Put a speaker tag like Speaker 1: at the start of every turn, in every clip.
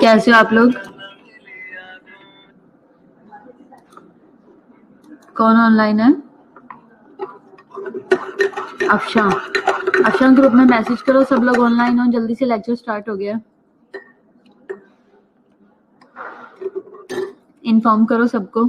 Speaker 1: कैसे हो आप लोग? कौन ऑनलाइन है? अफशान ग्रुप में मैसेज करो, सब लोग ऑनलाइन हो, जल्दी से लेक्चर स्टार्ट हो गया। इन्फॉर्म करो सबको।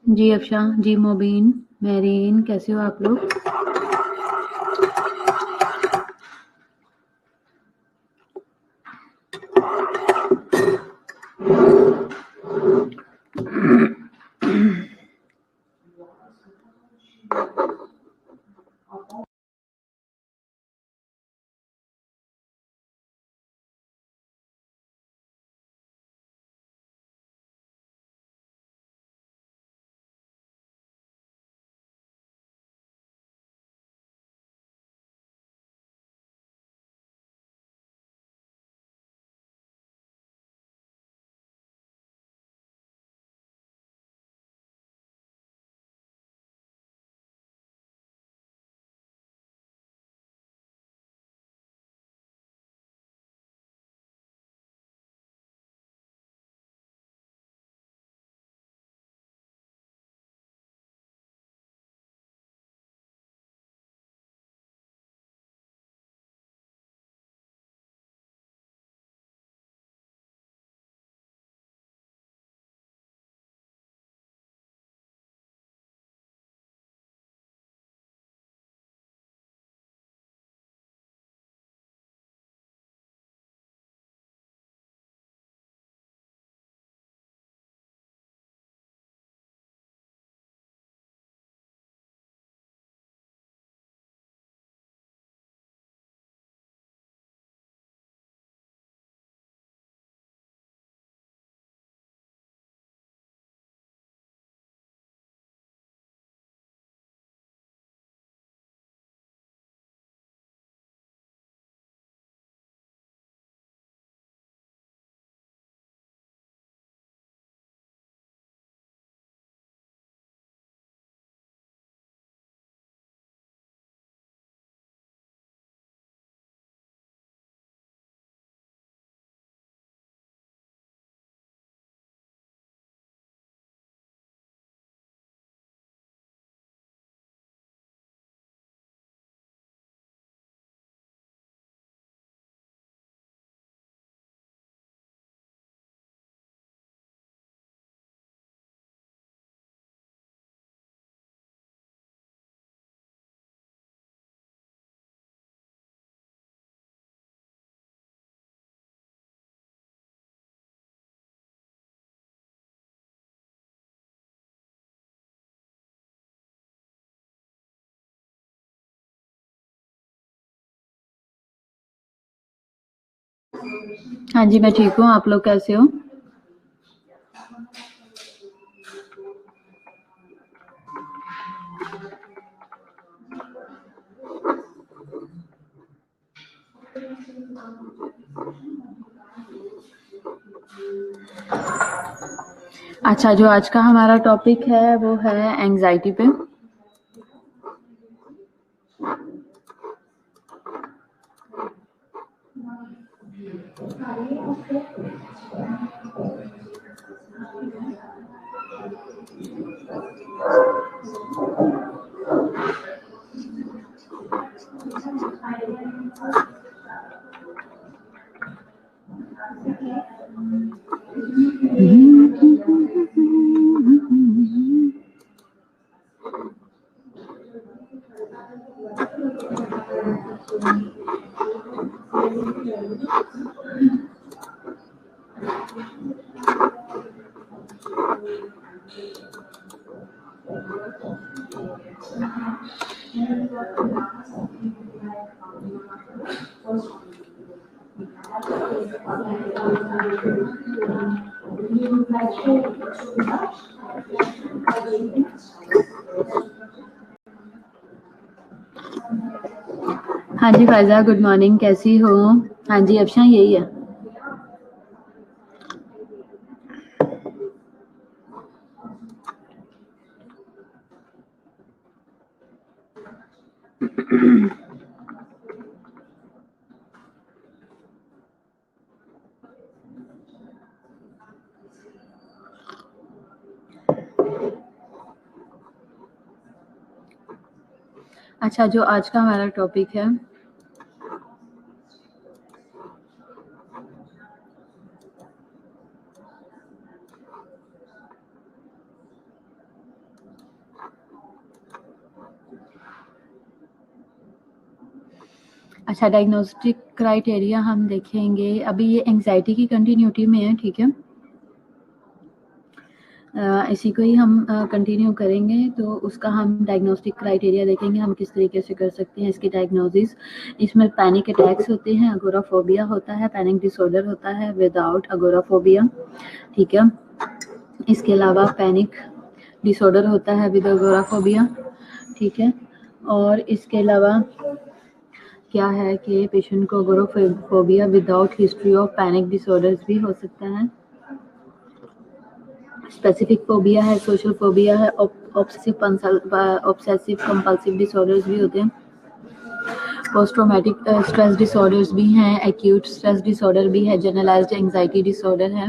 Speaker 1: जी अफशान, जी मोबीन, मेरीन, कैसे हो आप लोग? हाँ जी, मैं ठीक हूँ, आप लोग कैसे हो? अच्छा, जो आज का हमारा टॉपिक है वो है एंग्जाइटी पे। हाँ जी फायजा, गुड मॉर्निंग, कैसी हो? हाँ जी अफशा, यही है। अच्छा, जो आज का हमारा टॉपिक है अच्छा, डायग्नोस्टिक क्राइटेरिया हम देखेंगे। अभी ये एंजाइटी की कंटिन्यूटी में है, ठीक है। इसी को ही हम कंटिन्यू करेंगे, तो उसका हम डायग्नोस्टिक क्राइटेरिया देखेंगे, हम किस तरीके से कर सकते हैं इसकी डायग्नोसिस। इसमें पैनिक अटैक्स होते हैं, अगोराफोबिया होता है, पैनिक डिसऑर्डर होता है विदाउट अगोराफोबिया, ठीक है। इसके अलावा पैनिक डिसऑर्डर होता है विद अगोराफोबिया, ठीक है। और इसके अलावा क्या है कि पेशेंट को agoraphobia without history of panic disorders भी हो सकता है। स्पेसिफिक फोबिया है, सोशल फोबिया है, ऑब्सेसिव कंपल्सिव डिसऑर्डर्स भी होते हैं, पोस्ट ट्रॉमेटिक स्ट्रेस डिसऑर्डर्स भी हैं, एक्यूट स्ट्रेस डिसऑर्डर भी है, जनरलाइज्ड एंजाइटी डिसऑर्डर है।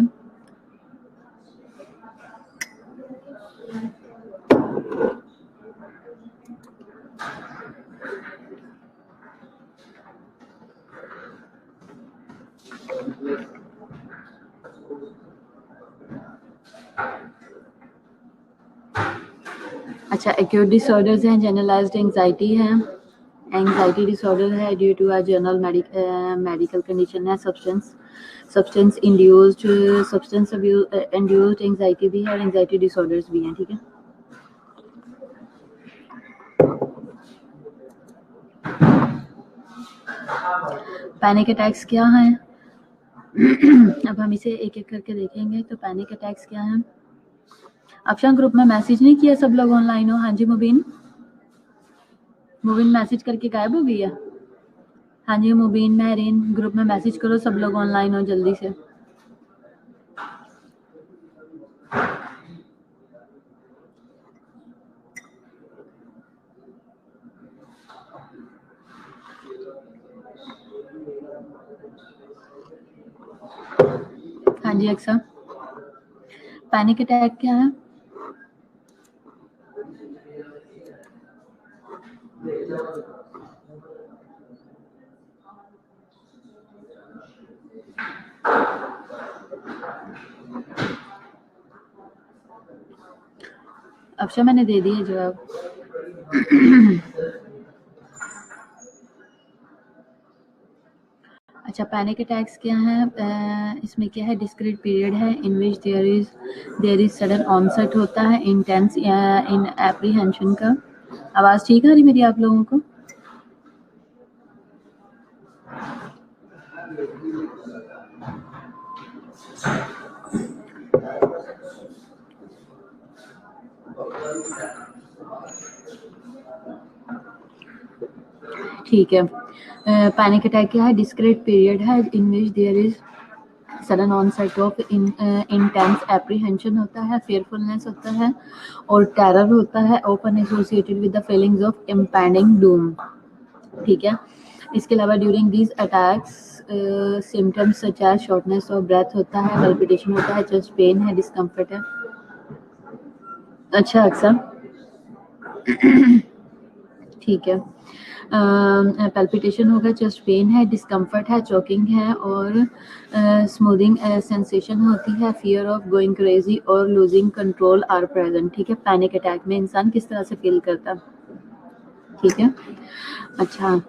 Speaker 1: अच्छा, एक्यूट डिसऑर्डर्स हैं, जनरलाइज्ड एंजाइटी है, एंजाइटी डिसऑर्डर है due to a general medical condition है, सब्सटेंस इंड्यूस्ड एंजाइटी भी है और एंजाइटी डिसऑर्डर्स भी हैं, ठीक है। पैनिक अटैक्स क्या हैं? अब हम इसे एक एक करके देखेंगे। तो पैनिक अटैक्स क्या हैं? अफशान, ग्रुप में मैसेज नहीं किया, सब लोग ऑनलाइन हो? हाँ जी मुबीन मैसेज करके गायब हो गई है। हाँ जी मुबीन, महरीन, ग्रुप में मैसेज करो, सब लोग ऑनलाइन हो जल्दी से। हाँ जी अक्सर, पैनिक अटैक क्या है? अफशा, मैंने दे दिए जवाब। अच्छा, पैनिक अटैक्स क्या है? इसमें क्या है, डिस्क्रीट पीरियड है in which there is sudden onset होता है इंटेंस इन एप्रीहेंशन का। आवाज़ ठीक आ रही मेरी आप लोगों को? ठीक है। पैनिक अटैक क्या है? डिस्क्रीट पीरियड है in which there is sudden onset of intense apprehension होता है, फेयरफुलनेस होता है और टेरर होता है, often associated with the feelings of impending doom, ठीक है। इसके अलावा during these attacks symptoms such as shortness of breath होता है, पल्पिटेशन होता है, चेस्ट पेन है, डिस्कम्फर्ट है। अच्छा अक्सर, ठीक है। पैल्पिटेशन होगा, चेस्ट पेन है, डिस्कम्फर्ट है, चोकिंग है और स्मूथिंग सेंसेशन होती है, फियर ऑफ गोइंग क्रेजी और लूजिंग कंट्रोल आर प्रेजेंट। ठीक है, पैनिक अटैक में इंसान किस तरह से फील करता है। ठीक है, अच्छा,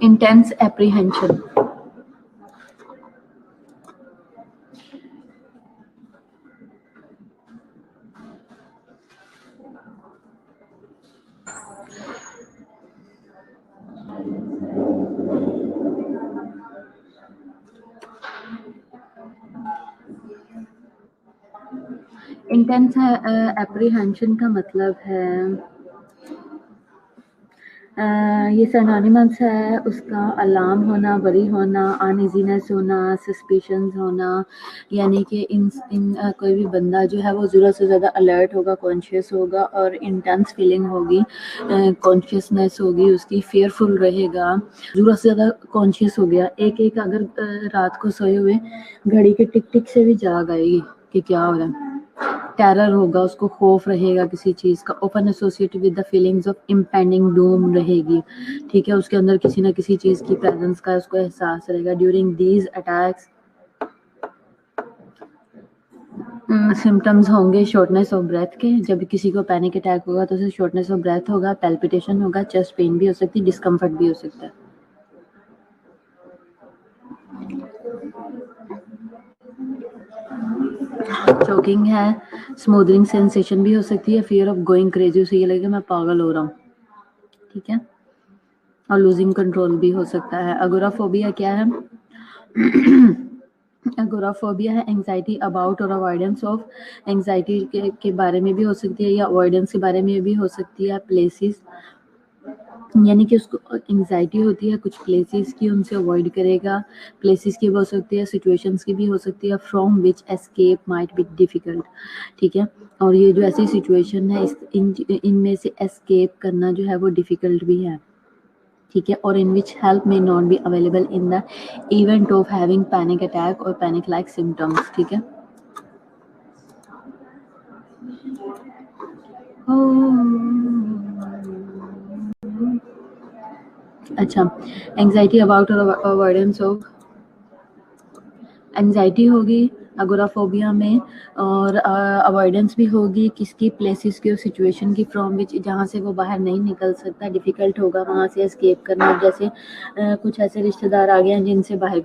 Speaker 1: इंटेंस एप्रीहेंशन, इंटेंस एप्रीहेंशन का मतलब है ये सिनोनिमस है उसका, अलार्म होना, वरी होना, अनइजीनेस होना, सस्पिशंस होना, यानी कि इन कोई भी बंदा जो है वो ज़रूरत से ज़्यादा अलर्ट होगा, कॉन्शियस होगा और इंटेंस फीलिंग होगी, कॉन्शियसनेस होगी उसकी, फेयरफुल रहेगा, ज़रूरत से ज़्यादा कॉन्शियस हो गया, एक अगर रात को सोए हुए घड़ी के टिक टिक से भी जाग आएगी कि क्या हो रहा है, टेरर होगा, उसको खौफ रहेगा किसी चीज़ का, open associated with the feelings of impending Doom रहेगी। ठीक है, उसके अंदर किसी ना किसी चीज़ की प्रेजेंस का उसको एहसास रहेगा। ड्यूरिंग दीज अटैक्स सिम्टम्स होंगे शॉर्टनेस ऑफ ब्रेथ के, जब किसी को पैनिक अटैक होगा तो उसे शॉर्टनेस ऑफ ब्रेथ होगा, पैल्पिटेशन होगा, चेस्ट पेन भी हो सकती है, डिस्कम्फर्ट भी हो सकता है। चोकिंग है, स्मूदरिंग सेंसेशन भी हो सकती है, फियर ऑफ गोइंग क्रेजी, उसे ये लगेगा मैं पागल हो रहा हूँ। ठीक है, और लूजिंग कंट्रोल भी हो सकता है। अगोराफोबिया क्या है? अगोराफोबिया है एंग्जाइटी अबाउट और अवॉइडेंस ऑफ, एंग्जाइटी के बारे में भी हो सकती है या अवॉइडेंस के बारे में भी हो सकती है। प्लेसेस, यानी कि उसको एंग्जाइटी होती है कुछ प्लेसेस की, उनसे अवॉइड करेगा। प्लेसेस की भी हो सकती है, सिचुएशंस की भी हो सकती है। From which escape might be difficult. ठीक है, और ये जो ऐसी सिचुएशन है इनमें से एस्केप करना जो है वो डिफिकल्ट भी है। ठीक है, और in which help may not be available in the event of having panic attack और पैनिक लाइक सिम्टम्स। ठीक है, अच्छा, एंग्जाइटी अबाउट और अवॉइडेंस ऑफ, एंग्जाइटी होगी अगोराफोबिया में, और अवॉइडेंस भी होगी किसकी, प्लेसेस की और सिचुएशन की, फ्रॉम विच, जहाँ से वो बाहर नहीं निकल सकता, डिफ़िकल्ट होगा वहाँ से एस्केप करना। जैसे कुछ ऐसे रिश्तेदार आ गए हैं जिनसे बाहर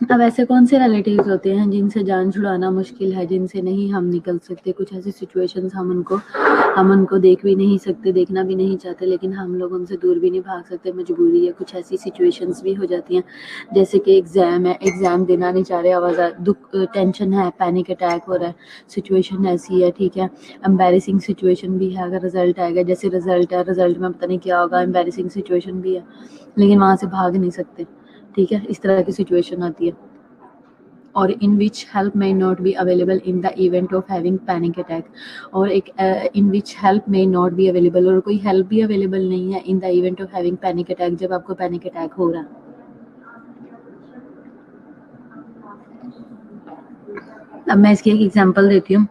Speaker 1: अब ऐसे कौन से रिलेटिव्स होते हैं जिनसे जान छुड़ाना मुश्किल है, जिनसे नहीं हम निकल सकते। कुछ ऐसी सिचुएशंस हम उनको देख भी नहीं सकते, देखना भी नहीं चाहते, लेकिन हम लोग उनसे दूर भी नहीं भाग सकते, मजबूरी है। कुछ ऐसी सिचुएशंस भी हो जाती हैं जैसे कि एग्ज़ाम है, एग्ज़ाम देना नहीं चाह रहे, आवाज़ दुख, टेंशन है, पैनिक अटैक हो रहा है, सिचुएशन ऐसी है। ठीक है, एम्बैरेसिंग सिचुएशन भी है, अगर रिजल्ट आएगा, जैसे रिजल्ट है, रिजल्ट में पता नहीं क्या होगा, एम्बैरेसिंग सिचुएशन भी है, लेकिन वहाँ से भाग नहीं सकते। ठीक है, इस तरह की सिचुएशन आती है। और in which help may not be available in the event of having panic attack, और एक in which help may not be available, और कोई हेल्प भी अवेलेबल नहीं है in the event of having panic attack, जब आपको पैनिक अटैक हो रहा है। अब मैं इसकी एक एग्जांपल देती हूँ।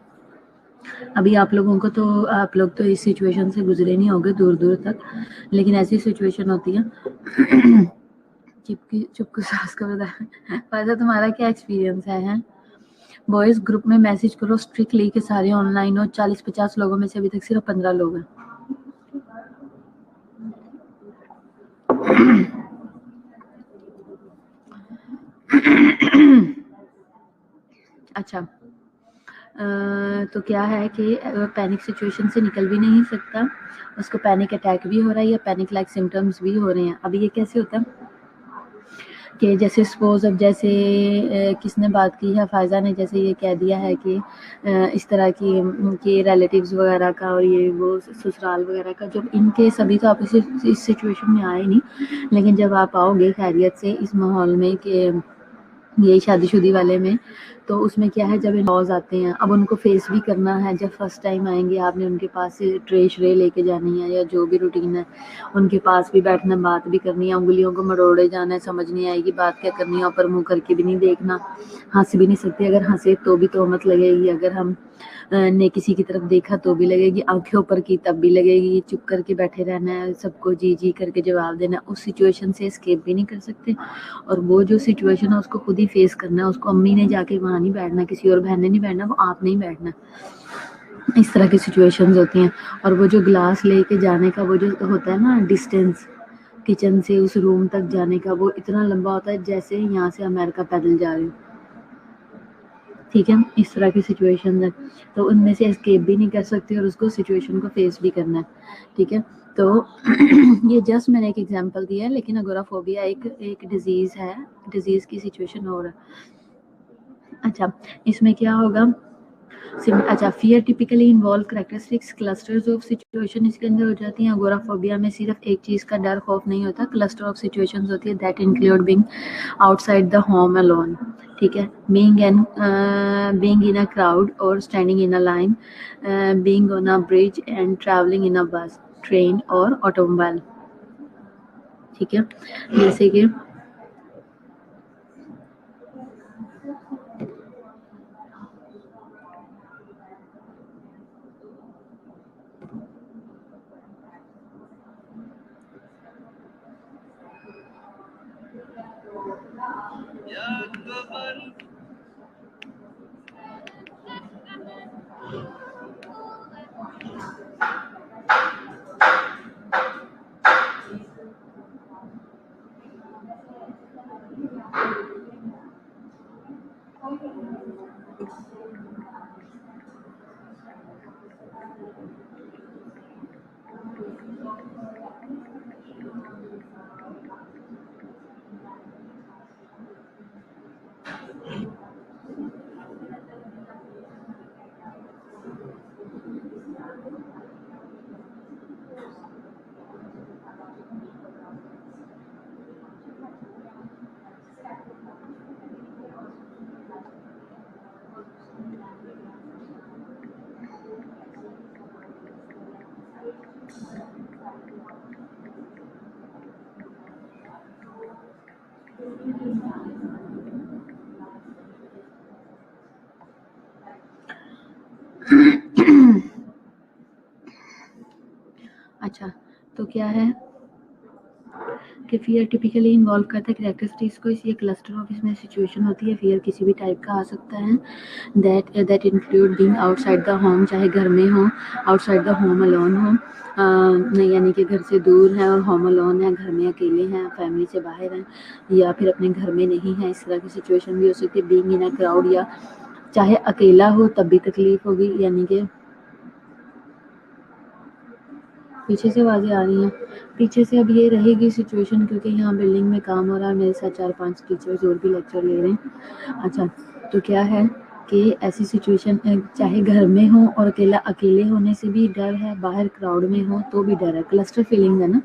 Speaker 1: अभी आप लोग तो इस सिचुएशन से गुजरे नहीं होंगे दूर दूर तक, लेकिन ऐसी सिचुएशन होती है चुपकी सास का बताया। वैसे तुम्हारा क्या एक्सपीरियंस है? बॉयज ग्रुप में मैसेज करो स्ट्रिक्टली कि सारे ऑनलाइन हो, 40-50 लोगों में से अभी तक सिर्फ 15 लोग हैं। अच्छा, तो क्या है कि पैनिक सिचुएशन से निकल भी नहीं सकता, उसको पैनिक अटैक भी हो रहा है या पैनिक लाइक सिम्टम्स भी हो रहे हैं। अभी ये कैसे होता है कि जैसे सपोज, अब जैसे किसने बात की है, फ़ायज़ा ने जैसे ये कह दिया है कि इस तरह की रिलेटिव्स वगैरह का और ये वो ससुराल वगैरह का, जब इनके सभी तो आप इस सिचुएशन में आए नहीं, लेकिन जब आप आओगे खैरियत से इस माहौल में कि ये शादीशुदी वाले में, تو اس میں کیا ہے جب لوز آتے ہیں اب ان کو فیس بھی کرنا ہے. جب فرسٹ ٹائم آئیں گے آپ نے ان کے پاس سے ٹرے لے کے جانی ہے یا جو بھی روٹین ہے ان کے پاس بھی بیٹھنا, بات بھی کرنی ہے, انگلیوں کو مروڑے جانا ہے, سمجھ نہیں آئے گی بات کیا کرنی ہے, اوپر منہ کر کے بھی نہیں دیکھنا, ہنس بھی نہیں سکتے, اگر ہنسے تو بھی تہمت لگے گی, اگر ہم نے کسی کی طرف دیکھا تو بھی لگے گی, آنکھیں اوپر کی تب بھی لگے گی, چپ کر کے بیٹھے رہنا ہے, سب کو جی جی کر کے جواب دینا. اس سچویشن سے اسکیپ بھی نہیں کر سکتے, اور وہ جو سچویشن ہے اس کو خود ہی فیس کرنا ہے. اس کو امی نے جا کے وہاں نہیں بیٹھنا, کسی اور بہن نے نہیں بیٹھنا, وہ آپ نہیں بیٹھنا. اس طرح کی سچویشنز ہوتی ہیں. اور وہ جو گلاس لے کے جانے کا وہ جو ہوتا ہے نا ڈسٹینس کچن سے اس روم تک جانے کا, وہ اتنا لمبا ہوتا ہے جیسے یہاں سے امریکہ پیدل جا رہے ہیں. ٹھیک ہے, اس طرح کی سچویشن ہے, تو ان میں سے اسکیپ بھی نہیں کر سکتے اور اس کو سچویشن کو فیس بھی کرنا ہے. ٹھیک ہے, تو یہ جسٹ میں نے ایک ایگزامپل دیا ہے, لیکن اگورافوبیا ایک ڈیزیز ہے, ڈیزیز کی سچویشن اور اچھا اس میں کیا ہوگا. اچھا fear typically involve characteristic clusters of situation اس کے اندر ہو جاتی ہیں. اگورافوبیا میں صرف ایک چیز کا ڈر خوف نہیں ہوتا, کلسٹر آف سچویشنز ہوتی ہے that include being outside the home alone. ٹھیک ہے, being in a crowd or standing in a line, being on a bridge and traveling in a bus, train or automobile. ٹھیک ہے, جیسے کہ اچھا تو کیا ہے کہ فیئر ٹپیکلی انوالو کرتا ہے کریکٹرسٹکس کو, اس یہ کلسٹر آف اس میں سچویشن ہوتی ہے. فیئر کسی بھی ٹائپ کا آ سکتا ہے, that include being outside the home, چاہے گھر میں ہو, outside the home alone ہو, یعنی کہ گھر سے دور ہے اور ہوم الون ہے, گھر میں اکیلے ہیں, فیملی سے باہر ہیں, یا پھر اپنے گھر میں نہیں ہیں. اس طرح کی سچویشن بھی ہو سکتی ہے. بینگ ان اے کراؤڈ, یا چاہے اکیلا ہو تب بھی تکلیف ہوگی, یعنی کہ پیچھے سے آوازیں آ رہی ہیں, پیچھے سے اب یہ رہے گی سچویشن کیونکہ یہاں بلڈنگ میں کام ہو رہا ہے, میرے ساتھ 4-5 ٹیچرز اور بھی لیکچر لے رہے ہیں. اچھا تو کیا ہے کہ ایسی سچویشن چاہے گھر میں ہو اور اکیلے ہونے سے بھی ڈر ہے, باہر کراؤڈ میں ہو تو بھی ڈر ہے. کلسٹر فیلنگ ہے نا,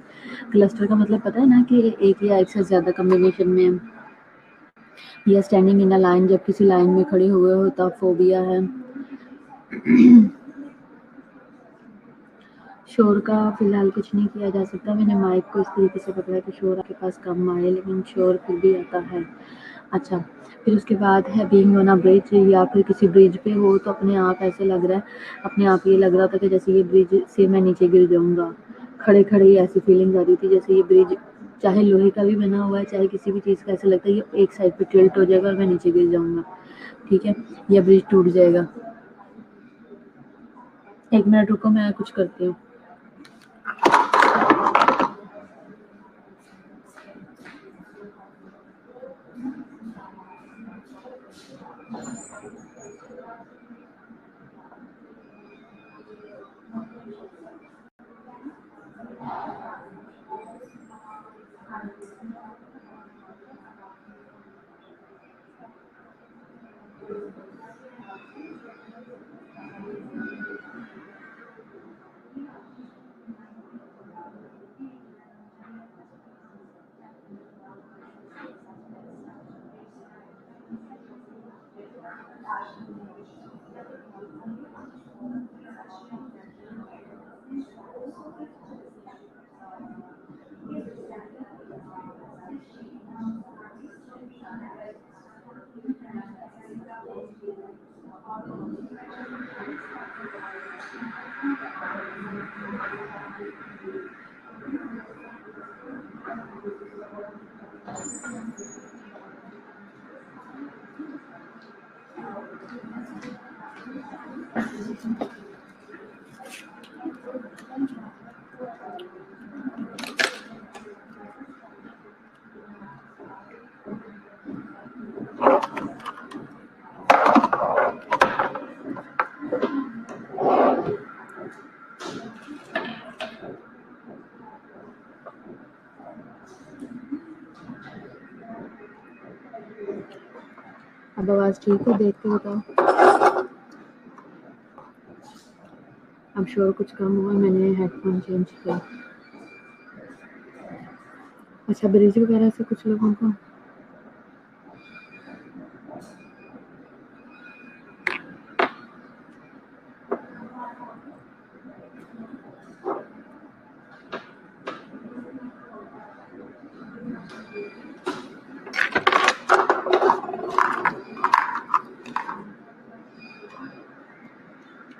Speaker 1: کلسٹر کا مطلب پتہ ہے نا کہ ایک یا ایک سے زیادہ کمبینیشن میں, یا اسٹینڈنگ ان اے لائن, جب کسی لائن میں کھڑے ہوئے ہو تب فوبیا ہے. شور کا فی الحال کچھ نہیں کیا جا سکتا, میں نے مائک کو اس طریقے سے پکڑا کہ شور آپ کے پاس کم آئے, لیکن شور پھر بھی آتا ہے. اچھا پھر اس کے بعد ہے بینگ آن اے برج, یا پھر کسی برج پہ ہو تو اپنے آپ ایسے لگ رہا ہے, اپنے آپ یہ لگ رہا تھا کہ جیسے یہ برج سے میں نیچے گر جاؤں گا. کھڑے کھڑے ہی ایسی فیلنگ آ رہی تھی جیسے یہ برج چاہے لوہے کا بھی بنا ہوا ہے, چاہے کسی بھی چیز کا, ایسا لگتا ہے یہ ایک سائڈ پہ ٹلٹ ہو جائے گا اور میں نیچے گر جاؤں گا. ٹھیک ہے, یا برج ٹوٹ جائے گا. 1 منٹ رکو, میں کچھ کرتی ہوں. अब आवाज ठीक है, देख के बताओ। अब शोर कुछ कम हुआ, मैंने हेडफोन चेंज किया। अच्छा, ब्रिज वगैरह से कुछ लोगों को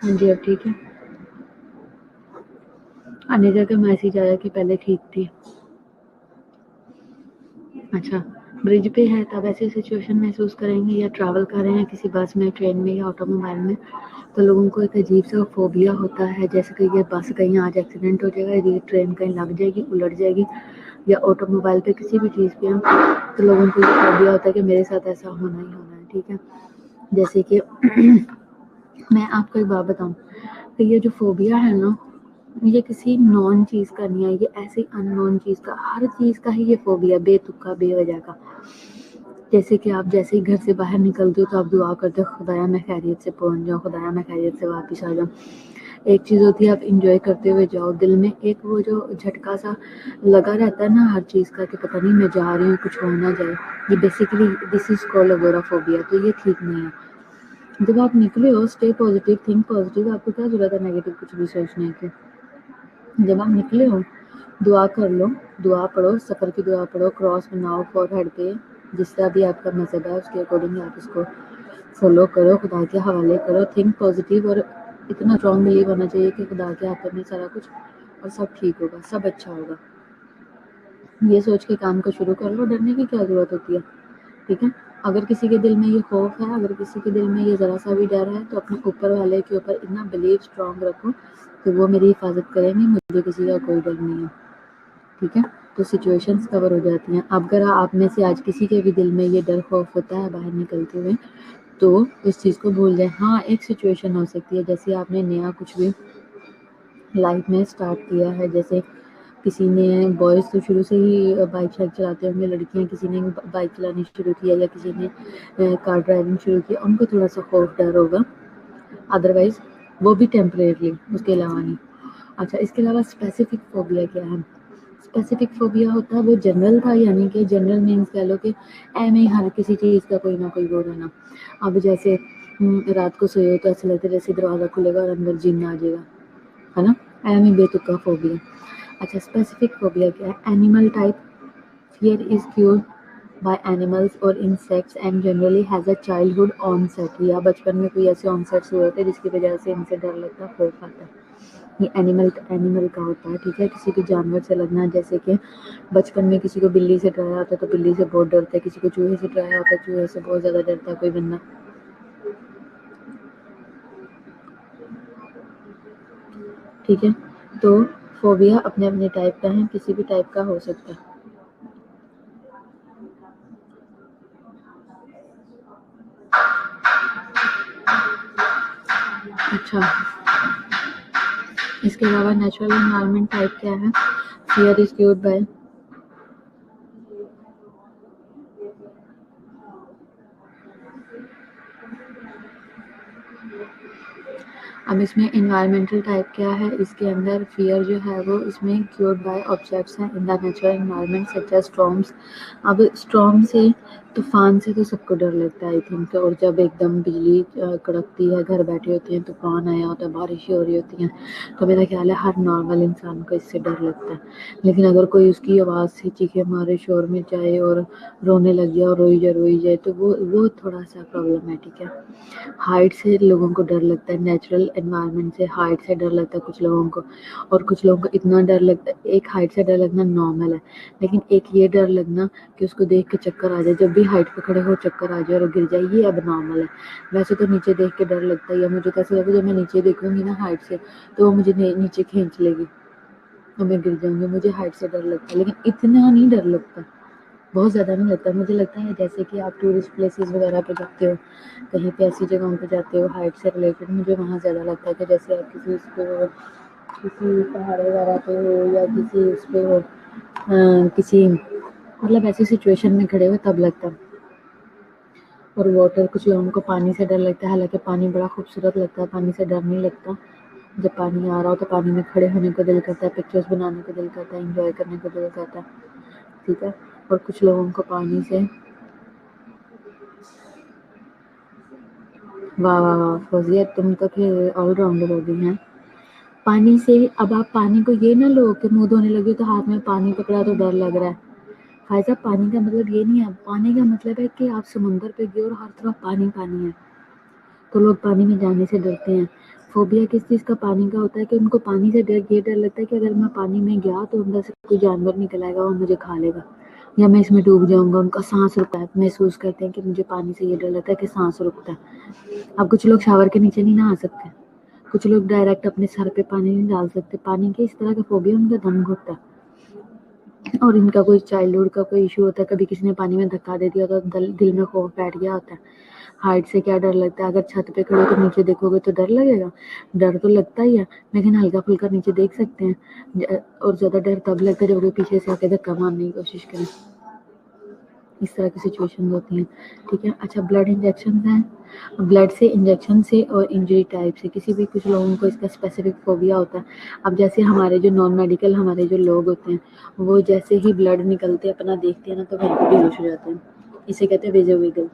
Speaker 1: हाँ जी, अब ठीक है। अनिता का मैसेज आया कि पहले ठीक थी। अच्छा, ब्रिज पे है तब ऐसी सिचुएशन महसूस करेंगे या ट्रैवल कर रहे हैं किसी बस में, ट्रेन में या ऑटोमोबाइल में, तो लोगों को एक अजीब सा फोबिया होता है, जैसे कि ये बस कहीं आज एक्सीडेंट हो जाएगा, ये ट्रेन कहीं लग जाएगी, उलट जाएगी, या ऑटोमोबाइल पे किसी भी चीज़ पे हम, तो लोगों को ये फोबिया होता है कि मेरे साथ ऐसा होना ही होना है। ठीक है, जैसे कि मैं आपको एक बात बताऊँ, तो ये जो फोबिया है ना, ये किसी नॉन चीज़ का नहीं है, ये ऐसी अननोन चीज़ का, हर चीज़ का ही ये फोबिया, बेतुका, बेवजह का। जैसे कि आप जैसे ही घर से बाहर निकलते हो तो आप दुआ करते हो, खुदाया मैं खैरियत से पहुंच जाऊँ, खुदाया मैं खैरियत से वापस आ जाऊँ। एक चीज़ होती है आप इंजॉय करते हुए जाओ, दिल में एक वो जो झटका सा लगा रहता है ना हर चीज़ का, कि पता नहीं मैं जा रही हूँ, कुछ हो ना जाए। ये basically this is called agoraphobia, तो ये ठीक नहीं है। जब आप निकले हो, स्टे पॉजिटिव, थिंक पॉजिटिव, आपको क्या जरूरत है नेगेटिव कुछ भी सोचने की। जब आप निकले हो, दुआ कर लो, दुआ पढ़ो, सफ़र की दुआ पढ़ो, क्रॉस बनाओ फॉरहेड पे, जिस तरह भी आपका मज़हब है उसके अकॉर्डिंग आप इसको फॉलो करो, खुदा के हवाले करो, थिंक पॉजिटिव, और इतना स्ट्रॉन्ग बिलीव होना चाहिए कि खुदा के हाथों में सारा कुछ, और सब ठीक होगा, सब अच्छा होगा। ये सोच के काम को शुरू कर लो, डरने की क्या ज़रूरत होती है। ठीक है, अगर किसी के दिल में ये खौफ है, अगर किसी के दिल में ये ज़रा सा भी डर है, तो अपने ऊपर वाले के ऊपर इतना बिलीव स्ट्रॉन्ग रखो कि वो मेरी हिफाजत करेंगे, मुझे किसी का कोई डर नहीं है। ठीक है, तो सिचुएशंस कवर हो जाती हैं। अब अगर आप में से आज किसी के भी दिल में ये डर खौफ होता है बाहर निकलते हुए, तो इस चीज़ को भूल जाए। हाँ, एक सिचुएशन हो सकती है, जैसे आपने नया कुछ भी लाइफ में स्टार्ट किया है, जैसे किसी ने, बॉयज़ तो शुरू से ही बाइक शाइक चलाते होंगे, लड़कियां किसी ने बाइक चलानी शुरू किया या किसी ने कार ड्राइविंग शुरू किया, उनको थोड़ा सा खौफ डर होगा, अदरवाइज वो भी टेम्परेरी, उसके अलावा नहीं। अच्छा, इसके अलावा स्पेसिफिक फोबिया क्या है? स्पेसिफिक फोबिया होता है वो जनरल था, यानी कि जनरल मीन्स कह लो कि में हर किसी चीज़ का कोई ना कोई वो रहना। अब जैसे रात को सोए हो तो ऐसा लगता है जैसे दरवाज़ा खुलेगा और अंदर जिन्न आ जाएगा, है ना, में बेतुका फोबिया। अच्छा, स्पेसिफिक फोबिया क्या है? Animal type, fear is cured by animals or insects and generally has a childhood onset, या बचपन में कोई ऐसे ऑनसेट्स हुए होते हैं जिसकी वजह से इनसे डर लगता है, खौफ आता है। ये एनिमल का होता है। ठीक है, किसी भी जानवर से लगना, जैसे कि बचपन में किसी को बिल्ली से डराया होता है तो बिल्ली से बहुत डरता है, किसी को चूहे से डराया होता है, चूहे से बहुत ज़्यादा डरता है कोई बंदा। ठीक है, तो फोबिया अपने अपने टाइप का है, किसी भी टाइप का हो सकता है। अच्छा, इसके अलावा नेचुरल एनवायरनमेंट टाइप क्या है? फियर इज क्यूर्ड बाय, अब इसमें इन्वायरमेंटल टाइप क्या है? इसके अंदर फियर जो है वो इसमें क्यूर्ड बाय ऑब्जेक्ट्स हैं in the natural environment such as storms. अब स्टॉर्म से तूफान से तो सबको डर लगता है आई थिंक, और जब एकदम बिजली कड़कती है, घर बैठे होते हैं, तूफान आया होता है, बारिशें हो रही होती हैं, तो मेरा ख्याल है हर नॉर्मल इंसान को इससे डर लगता है। लेकिन अगर कोई उसकी आवाज़ से चीखे मारे, शोर में जाए और रोने लग जाए और रोई जाए तो वो थोड़ा सा प्रॉब्लमेटिक है। हाइट से लोगों को डर लगता है, नेचुरल एनवायरनमेंट से हाइट से डर लगता है कुछ लोगों को, और कुछ लोगों को इतना डर लगता है। एक हाइट से डर लगना नॉर्मल है, लेकिन एक ये डर लगना कि उसको देख के चक्कर आ जाए, जब भी हाइट पे खड़े हो चक्कर आ जाए और गिर जाए, ये अब नॉर्मल है। वैसे तो नीचे देख के डर लगता है, या मुझे कैसे लगता है जब मैं नीचे देखूंगी ना हाइट से, तो वो मुझे नीचे खींच लेगी तो मैं गिर जाऊंगी। मुझे हाइट से डर लगता है, लेकिन इतना नहीं डर लगता, बहुत ज़्यादा नहीं लगता। मुझे लगता है जैसे कि आप टूरिस्ट प्लेसेस वगैरह पे जाते हो, कहीं पे ऐसी जगहों पे जाते हो हाइट से रिलेटेड, मुझे वहाँ ज़्यादा लगता है कि जैसे आप किसी उस पे हो, किसी पहाड़ वगैरह पे हो, या किसी उस पे हो, किसी मतलब ऐसी सिचुएशन में खड़े हो तब लगता है। और वाटर, कुछ लोगों को पानी से डर लगता है, हालांकि पानी बड़ा खूबसूरत लगता है, पानी से डर नहीं लगता। जब पानी आ रहा हो तो पानी में खड़े होने को दिल करता है, पिक्चर्स बनाने को दिल करता है, एंजॉय करने को दिल करता है, ठीक है। और कुछ लोगों को पानी से, वाह वाह वाह फौजिया, तुम तो फिर ऑलराउंडर हो गई हैं। पानी से, अब आप पानी को ये ना लो कि मुंह धोने लगे तो हाथ में पानी पकड़ा तो डर लग रहा है। भाई साहब, पानी का मतलब ये नहीं है, पानी का मतलब है कि आप समुंदर पे गए और हर तरफ पानी पानी है, तो लोग पानी में जाने से डरते हैं। फोबिया किस चीज़ का? पानी का होता है कि उनको पानी से ये डर लगता है कि अगर मैं पानी में गया तो अंदर से कोई जानवर निकल आएगा और मुझे खा लेगा, या मैं इसमें डूब जाऊंगा। उनका सांस रुकता है, महसूस करते हैं कि मुझे पानी से ये डर लगता है कि सांस रुकता है। अब कुछ लोग शावर के नीचे नहीं नहा सकते, कुछ लोग डायरेक्ट अपने सर पे पानी नहीं डाल सकते, पानी के इस तरह का फोबिया उनका दम घुटता है। और इनका कोई चाइल्डहुड का कोई इशू होता है, कभी किसी ने पानी में धक्का दे दिया तो दिल में खौफ बैठ गया होता है। हाइट से क्या डर लगता है? अगर छत पे खड़े हो तो नीचे देखोगे तो डर लगेगा, डर तो लगता ही है, लेकिन हल्का फुल्का नीचे देख सकते हैं। और ज़्यादा डर तब लगता है जब कोई पीछे से आके धक्का मारने की कोशिश करे। इस तरह की सिचुएशन होती हैं, ठीक है। अच्छा, ब्लड इंजेक्शन हैं, ब्लड से इंजेक्शन से और इंजरी टाइप से किसी भी, कुछ लोगों को इसका स्पेसिफिक फोबिया होता है। अब जैसे हमारे जो नॉन मेडिकल हमारे जो लोग होते हैं, वो जैसे ही ब्लड निकलते अपना देखते हैं ना तो वहीं पर बेहोश हो जाते हैं। इसे कहते हैं विजो विगल।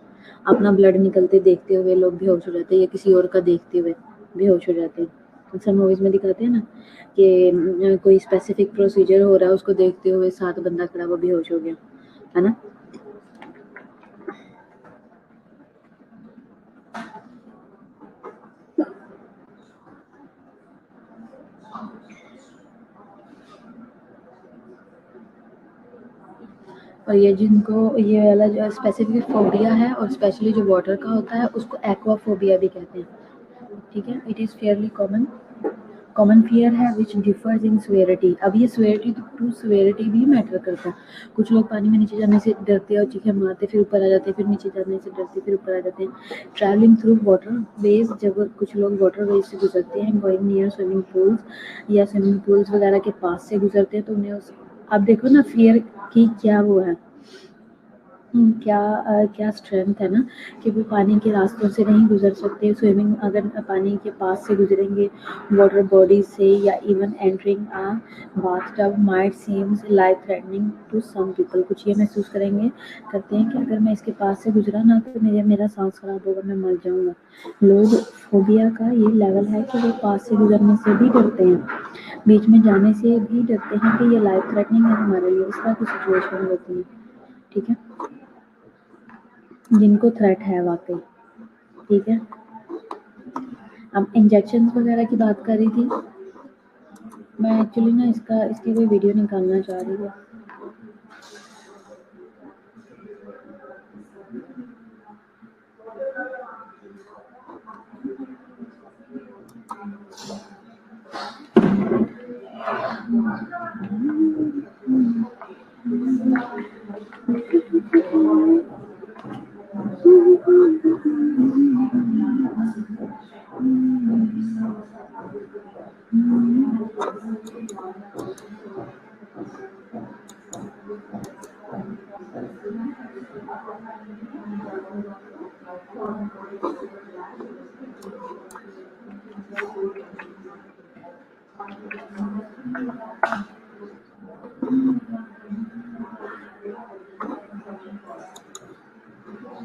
Speaker 1: अपना ब्लड निकलते देखते हुए लोग बेहोश हो जाते हैं, या किसी और का देखते हुए बेहोश हो जाते हैं। अक्सर मूवीज में दिखाते हैं ना कि कोई स्पेसिफिक प्रोसीजर हो रहा है, उसको देखते हुए साथ बंदा खड़ा वो बेहोश हो गया, है ना। और ये जिनको ये वाला जो स्पेसिफिक फोबिया है, और स्पेशली जो वाटर का होता है, उसको एक्वाफोबिया भी कहते हैं, ठीक है। It is Fairlie common fear है विच डिफर्स इन स्वेरिटी। अब ये स्वेरिटी टू स्वेरिटी भी मैटर करता है। कुछ लोग पानी में नीचे जाने से डरते हैं और चीखें मारते, फिर ऊपर आ जाते हैं, फिर नीचे जाने से डरते, फिर ऊपर आ जाते हैं। ट्रैवलिंग थ्रू वाटर वेज, जब कुछ लोग वाटर वेज से गुजरते हैं, गोइंग नियर स्विमिंग पूल्स या स्विमिंग पूल्स वगैरह के पास से गुजरते हैं, तो उन्हें उस, अब देखो ना फियर की क्या वो है, क्या स्ट्रेंथ है ना, कि वो पानी के रास्तों से नहीं गुजर सकते। स्विमिंग अगर पानी के पास से गुजरेंगे वाटर बॉडी से, या even entering a bathtub might seems life threatening to some people. कुछ ये महसूस करते हैं कि अगर मैं इसके पास से गुजरा ना तो मेरा सांस खराब होगा, मैं मर जाऊंगा। लोग, फोबिया का ये लेवल है कि वो पास से गुजरने से भी डरते हैं, बीच में जाने से भी डरते हैं कि ये लाइफ थ्रेटनिंग है हमारे लिए। इस तरह की सिचुएशन होती है, ठीक है, जिनको थ्रेट है वाकई, ठीक है। अब इंजेक्शन वगैरह की बात कर रही थी मैं, एक्चुअली ना इसकी कोई वीडियो निकालना चाह रही हूँ।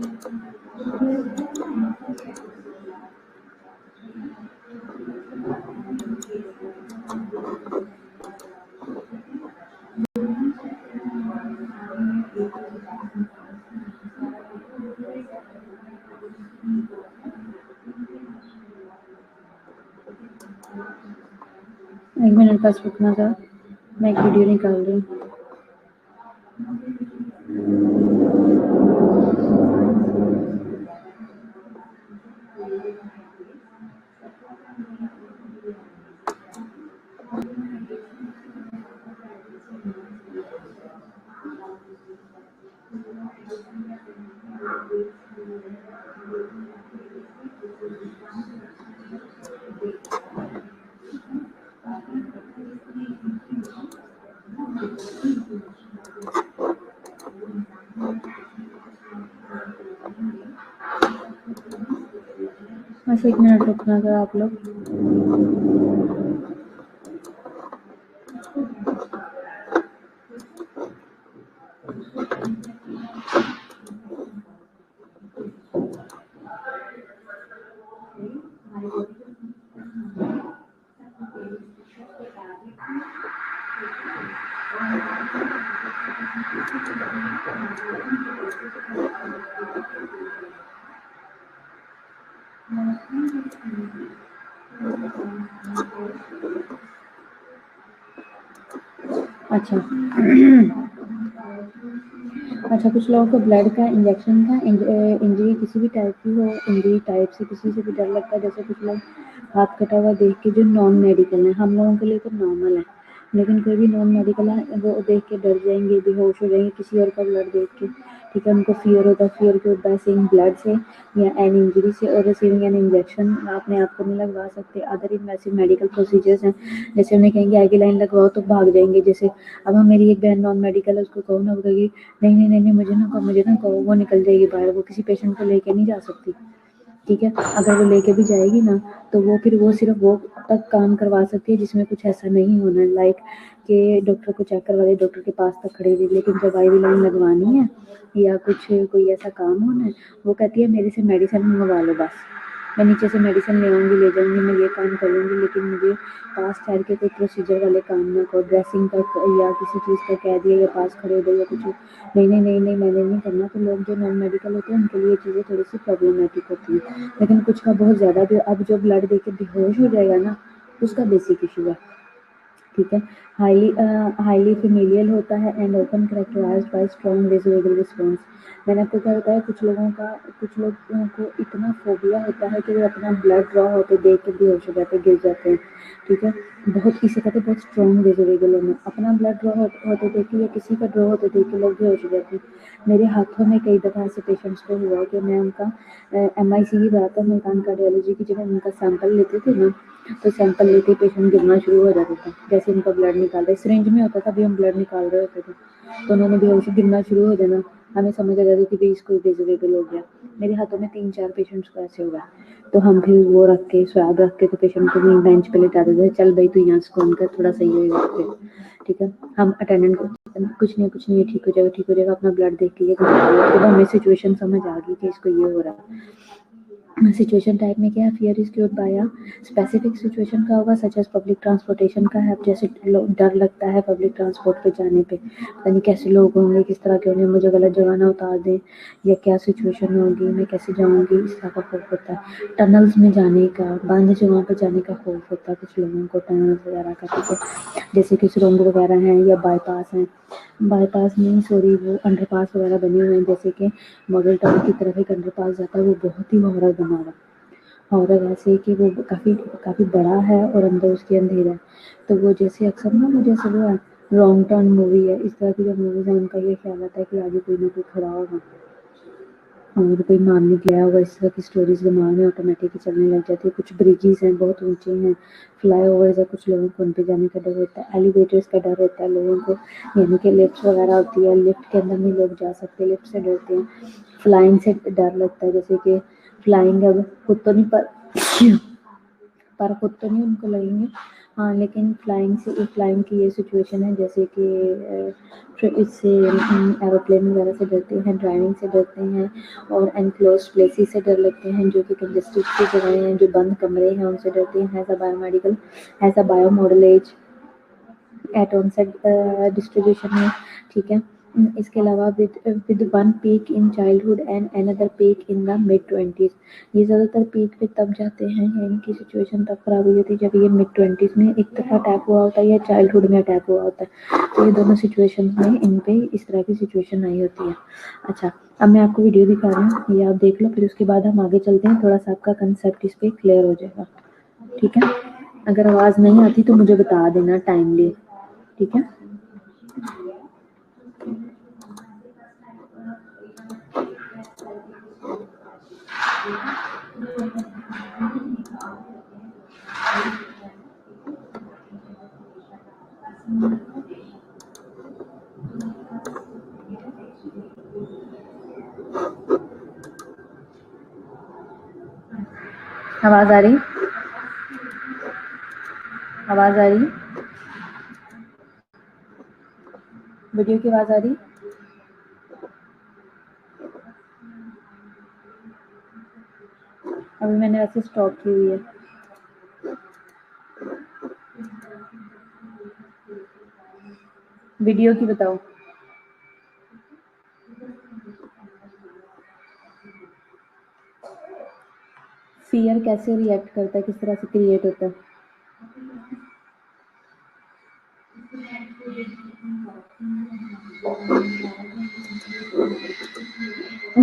Speaker 1: एक मिनट बस रुकना था, मैं एक वीडियो निकाल रही हूँ। बस एक मिनट रुकना था आप लोग। अच्छा अच्छा, कुछ लोगों को ब्लड का इंजेक्शन का इंजरी किसी भी टाइप की हो, इंजरी टाइप से किसी से भी डर लगता है। जैसे कुछ लोग हाथ कटा हुआ देख के जो नॉन मेडिकल है, हम लोगों के लिए तो नॉर्मल है, लेकिन कोई भी नॉन मेडिकल है वो देख के डर जाएंगे, बेहोश हो जाएंगे किसी और का ब्लड देख के। ठीक है, उनको फियर होता है, फियर के होता है सीइंग ब्लड से या एन इंजरी से, और रिसीविंग एन इंजेक्शन अपने आप को नहीं लगवा सकते। अदर इन्वेसिव मेडिकल प्रोसीजर्स हैं, जैसे उन्हें कहेंगे आगे लाइन लगवाओ तो भाग जाएंगे। जैसे अब हम मेरी एक बहन नॉन मेडिकल है, उसको कहो ना, वो कहेगी नहीं नहीं नहीं नहीं मुझे ना कहो, वो निकल जाएगी बाहर, वो किसी पेशेंट को लेके नहीं जा सकती। ठीक है, अगर वो लेके भी जाएगी ना तो वो फिर वो सिर्फ वो तक काम करवा सकती है जिसमें कुछ ऐसा नहीं होना, लाइक कि डॉक्टर को चेक करवा दे, डॉक्टर के पास तक खड़ी रही। लेकिन जब आई लाइन लगवानी है या कुछ कोई ऐसा काम होना है, वो कहती है मेरे से मेडिसिन मंगवा लो, बस मैं नीचे से मेडिसिन ले आऊँगी, ले जाऊँगी, मैं ये काम कर लूँगी, लेकिन मुझे पास ठहर के कोई प्रोसीजर वाले काम ना को ड्रेसिंग का या किसी चीज़ का कह दिया या पास खड़े हो या कुछ नहीं नहीं नहीं नहीं मैंने नहीं करना। तो लोग जो नॉन मेडिकल होते हैं उनके लिए चीज़ें थोड़ी सी प्रॉब्लमेटिक होती है, लेकिन कुछ का बहुत ज़्यादा भी। अब जो ब्लड दे के बेहोश हो जाएगा ना, उसका बेसिक इशू है। ठीक है, हाईली फेमिलियल होता है and often characterized by strong vasovagal response. मैंने आपको क्या बताया, कुछ लोगों को इतना फोबिया होता है कि वो अपना ब्लड ड्रॉ होते देख के बेहोश हो जाते, गिर जाते हैं। ठीक है, बहुत इसे कहते हैं बहुत स्ट्रॉन्ग वेसोवेगल होना, अपना ब्लड ड्रॉ होते देख के या किसी का ड्रॉ होते देख के लोग बेहोश हो जाते हैं। मेरे हाथों में कई दफ़ा ऐसे पेशेंट्स को हुआ कि मैं उनका MIC की बात है, मेकान कार्डियोलॉजी की, जब हम उनका सैंपल लेते थे ना, तो सैंपल लेते ही पेशेंट गिरना शुरू हो जाता था। जैसे उनका ब्लड निकाल रहे, सिरिंज में होता था, अभी हम ब्लड निकाल रहे होते थे, तो उन्होंने बेहोशी गिरना शुरू हो जाना। हमें समझ आ जाती थी कि इसको वेसोवेगल हो गया। मेरे हाथों में 3-4 पेशेंट्स को ऐसे हुआ, तो हम फिर वो रख के स्वैब रख के तो पेशेंट को वहीं बेंच पे लेटा देते थे, चल भाई तू यहाँ से कर, थोड़ा सही होगा फिर। ठीक है, हम अटेंडेंट को कुछ नहीं ठीक हो जाएगा, अपना ब्लड देख के ये जब हमें सिचुएशन समझ आ गई कि इसको ये हो रहा है। सिचुएशन टाइप में क्या है, fear is cure by specific situation का होगा, सच एज पब्लिक ट्रांसपोर्टेशन का है। जैसे डर लगता है पब्लिक ट्रांसपोर्ट पे जाने पे, पता नहीं कैसे लोग होंगे, किस तरह के होंगे, मुझे गलत जगह ना उतार दें, या क्या सिचुएशन होगी, मैं कैसे जाऊँगी, इस तरह का खौफ होता है। टनल्स में जाने का, बंद जगहों पर जाने का खौफ होता है कुछ लोगों को, टनल्स वगैरह का। ठीक है, जैसे कि सुरंग वगैरह हैं या बाईपास हैं, बाईपास नहीं सॉरी वो अंडरपास वगैरह बने हुए हैं, जैसे कि मॉडल टाउन की तरफ एक अंडरपास जाता है, वो बहुत ही हॉरर बना हुआ है। हॉरर ऐसे कि वो काफ़ी बड़ा है और अंदर उसके अंधेरा है। तो वो जैसे अक्सर ना, वो जैसे वो है रॉन्ग टर्न मूवी है, इस तरह की जो मूवीज़ हैं उनका ये ख्याल आता है कि आगे कोई ना कोई खड़ा होगा और कोई मारने गया होगा। इस तरह की स्टोरीज दिमाग में ऑटोमेटिक ही चलने लग जाती है। कुछ ब्रिजेस हैं बहुत ऊंचे हैं, फ्लाई ओवर्स है, कुछ लोगों को उन पर जाने का डर होता है। एलिवेटर्स का डर होता है लोगों को, यानी कि लिफ्ट वगैरह होती है, लिफ्ट के अंदर नहीं लोग जा सकते, लिफ्ट से डरते हैं। फ्लाइंग से डर लगता है, जैसे कि फ्लाइंग अब खुद तो नहीं पर खुद तो नहीं उनको लगेंगे, ہاں لیکن فلائنگ کی یہ سچویشن ہے جیسے کہ اس سے ایروپلین وغیرہ سے ڈرتے ہیں، ڈرائیونگ سے ڈرتے ہیں، اور انکلوزڈ پلیسز سے ڈر لگتے ہیں، جو کہ کنجسٹڈ کی جگہیں ہیں، جو بند کمرے ہیں ان سے ڈرتے ہیں، as a biomedical, as a bimodal age at onset distribution ہے، ٹھیک ہے۔ اس کے علاوہ with one peak in childhood and another peak in the mid twenties, یہ زیادہ تر پیک پہ تب جاتے ہیں، ان کی سچویشن تب خراب ہوئی ہوتی ہے جب یہ مڈ ٹوینٹیز میں ایک دفعہ اٹیک ہوا ہوتا ہے یا چائلڈہڈ میں اٹیک ہوا ہوتا ہے، تو یہ دونوں سچویشن میں ان پہ اس طرح کی سچویشن آئی ہوتی ہے۔ اچھا اب میں آپ کو ویڈیو دکھا رہی ہوں، یہ آپ دیکھ لو، پھر اس کے بعد ہم آگے چلتے ہیں، تھوڑا سا آپ کا کنسیپٹ اس پہ کلیئر ہو جائے گا، ٹھیک ہے۔ اگر آواز نہیں آتی تو مجھے بتا دینا ٹائملی، ٹھیک ہے۔ آواز آ رہی؟ آواز آ رہی؟ ویڈیو کی آواز آ رہی؟ ابھی میں نے ویسے اسٹاپ کی ہوئی ہے۔ ویڈیو کی بتاؤ۔ فیئر کیسے ریئیکٹ کرتا ہے، کس طرح سے کریٹ ہوتا ہے؟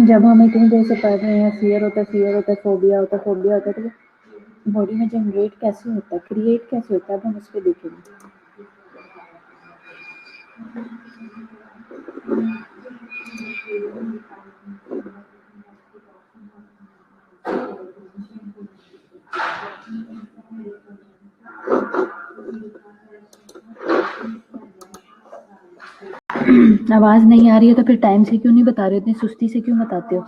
Speaker 1: جب ہم اتنی دیر سے پڑھ رہے ہیں فیئر ہوتا ہے، فوبیا ہوتا ہے، تو باڈی میں جنریٹ کیسے ہوتا ہے، کریٹ کیسے ہوتا ہے، اب ہم اس پہ دیکھیں گے۔ آواز نہیں آ رہی ہے تو پھر ٹائم سے کیوں نہیں بتا رہے، اتنی سستی سے کیوں بتاتے ہو؟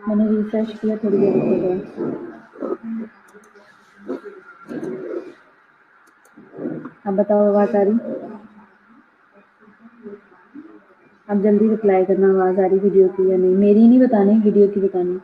Speaker 1: میں نے ریسرچ کیا تھوڑی دیر پہلے۔ اب بتاؤ آواز آ رہی؟ اب جلدی رپلائی کرنا، آواز آ رہی ویڈیو کی یا نہیں، میری نہیں بتانی، ویڈیو کی بتانی۔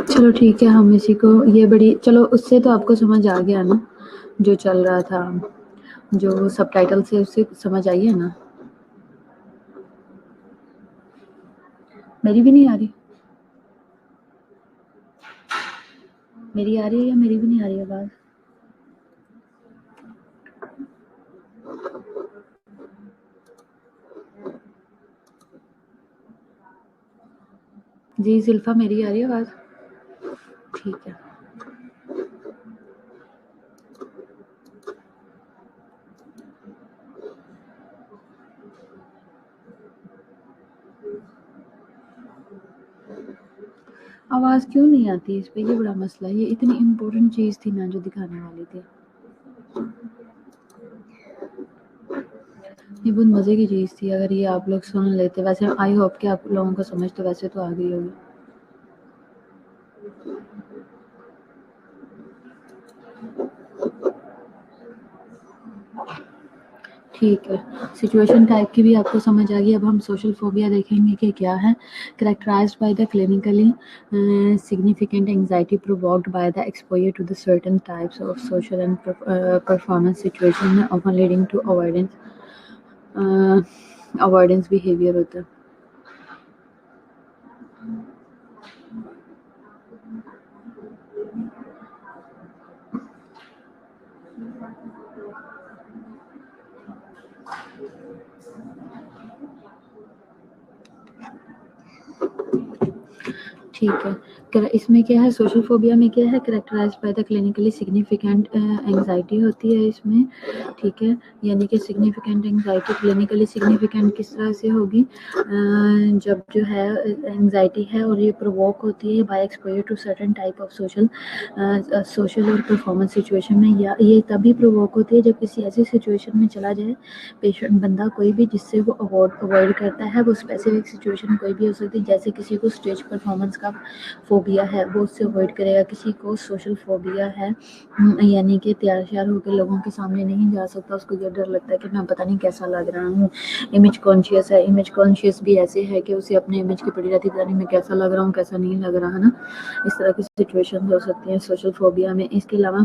Speaker 1: چلو ٹھیک ہے، ہم اسی کو یہ بڑی چلو اس سے تو آپ کو سمجھ آ گیا نا جو چل رہا تھا، جو سب ٹائٹل سے اس سے سمجھ آئی ہے نا؟ میری بھی نہیں آ رہی، میری آ رہی ہے یا میری بھی نہیں آ رہی آواز؟ جی زلفا میری آ رہی ہے آواز؟ ٹھیک ہے، آواز کیوں نہیں آتی اس پہ؟ یہ بڑا مسئلہ ہے، یہ اتنی امپورٹنٹ چیز تھی نا جو دکھانے والی تھی، یہ بہت مزے کی چیز تھی، اگر یہ آپ لوگ سن لیتے، ویسے آئی ہوپ کہ آپ لوگوں کو سمجھ تو ویسے تو آ گئی ہوگی۔ ٹھیک ہے، سچویشن ٹائپ کی بھی آپ کو سمجھ آ گئی۔ اب ہم سوشل فوبیا دیکھیں گے کہ کیا ہے۔ Characterised by the clinically significant anxiety provoked by the exposure to the certain types of social and performance situation often leading to avoidance behavior ہوتا ہے۔ ٹھیک ہے، اس میں کیا ہے، سوشل فوبیا میں کیا ہے، characterised by the clinically significant anxiety ہوتی ہے اس میں، ٹھیک ہے، یعنی کہ سگنیفیکینٹ انگزائٹی کلینکلی سگنیفیکینٹ کس طرح سے ہوگی، جب جو ہے انگزائٹی ہے اور یہ پرووک ہوتی ہے by exposure to certain type of social اور پرفارمنس سچویشن میں، یا یہ تبھی پرووک ہوتی ہے جب کسی ایسی سچویشن میں چلا جائے پیشنٹ بندہ کوئی بھی جس سے وہ اوائڈ کرتا ہے، وہ اسپیسیفک سچویشن کوئی بھی ہو سکتی ہے، جیسے کسی کو اسٹیج پرفارمنس کا فوبیا ہے وہ اس سے اوائڈ کرے گا، کسی کو سوشل فوبیا ہے یعنی کہ تیار شیار ہو کے لوگوں کے سامنے نہیں جا سکتا، اس کو یہ ڈر لگتا ہے کہ میں پتہ نہیں کیسا لگ رہا ہوں، امیج کانشیس ہے، امیج کانشیس بھی ایسے ہے کہ اسے اپنے امیج کی پڑی رہتی ہے، پتہ نہیں میں کیسا لگ رہا ہوں کیسا نہیں لگ رہا ہے نا، اس طرح کی سچویشن ہو سکتی ہیں سوشل فوبیا میں۔ اس کے علاوہ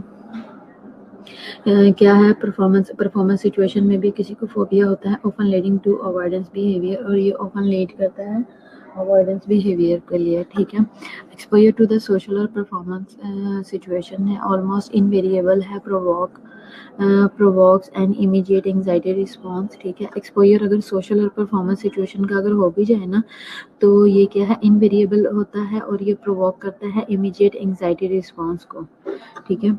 Speaker 1: کیا ہے، پرفارمنس سچویشن میں بھی کسی کو فوبیا ہوتا ہے، often leading to avoidance behaviour, اور یہ اوپن لیڈ کرتا ہے اوائڈنس بیہیویئر کے لیے، ٹھیک ہے۔ ایکسپوجر ٹو دا سوشل اور پرفارمنس سچویشن ہے آلموسٹ انویریبل ہے، پرووکس این امیڈیٹ انگزائٹی رسپانس، ٹھیک ہے۔ ایکسپوجر اگر سوشل اور پرفارمنس سچویشن کا اگر ہو بھی جائے نا تو یہ کیا ہے، انویریبل ہوتا ہے اور یہ پرووک کرتا ہے امیڈیٹ انگزائٹی رسپانس کو، ٹھیک ہے۔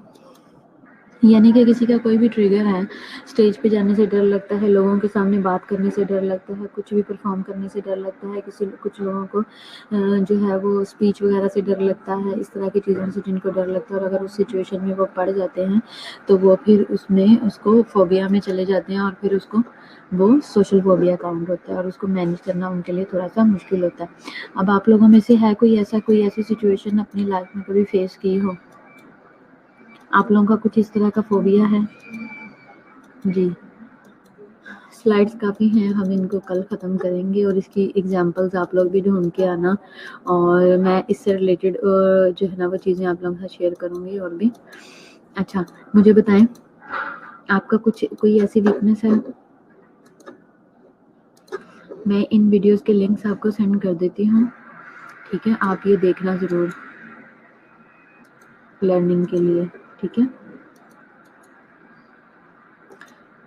Speaker 1: यानी कि किसी का कोई भी ट्रिगर है, स्टेज पे जाने से डर लगता है, लोगों के सामने बात करने से डर लगता है, कुछ भी परफॉर्म करने से डर लगता है, कुछ लोगों को जो है वो स्पीच वगैरह से डर लगता है, इस तरह की चीज़ों से जिनको डर लगता है, और अगर उस सिचुएशन में वो पड़ जाते हैं तो वो फिर उसमें उसको फोबिया में चले जाते हैं, और फिर उसको वो सोशल फोबिया काउंट होता है, और उसको मैनेज करना उनके लिए थोड़ा सा मुश्किल होता है। अब आप लोगों में से है कोई ऐसी सिचुएशन अपनी लाइफ में कभी फेस की हो? आप लोगों का कुछ इस तरह का फोबिया है? जी, स्लाइड्स काफ़ी हैं, हम इनको कल ख़त्म करेंगे, और इसकी एग्जांपल्स आप लोग भी ढूंढ के आना, और मैं इससे रिलेटेड जो है ना वो चीज़ें आप लोगों के साथ शेयर करूँगी और भी। अच्छा, मुझे बताएं, आपका कुछ कोई ऐसी वीकनेस है? मैं इन वीडियोस के लिंक्स आपको सेंड कर देती हूँ, ठीक है? आप ये देखना ज़रूर लर्निंग के लिए, ठीक है?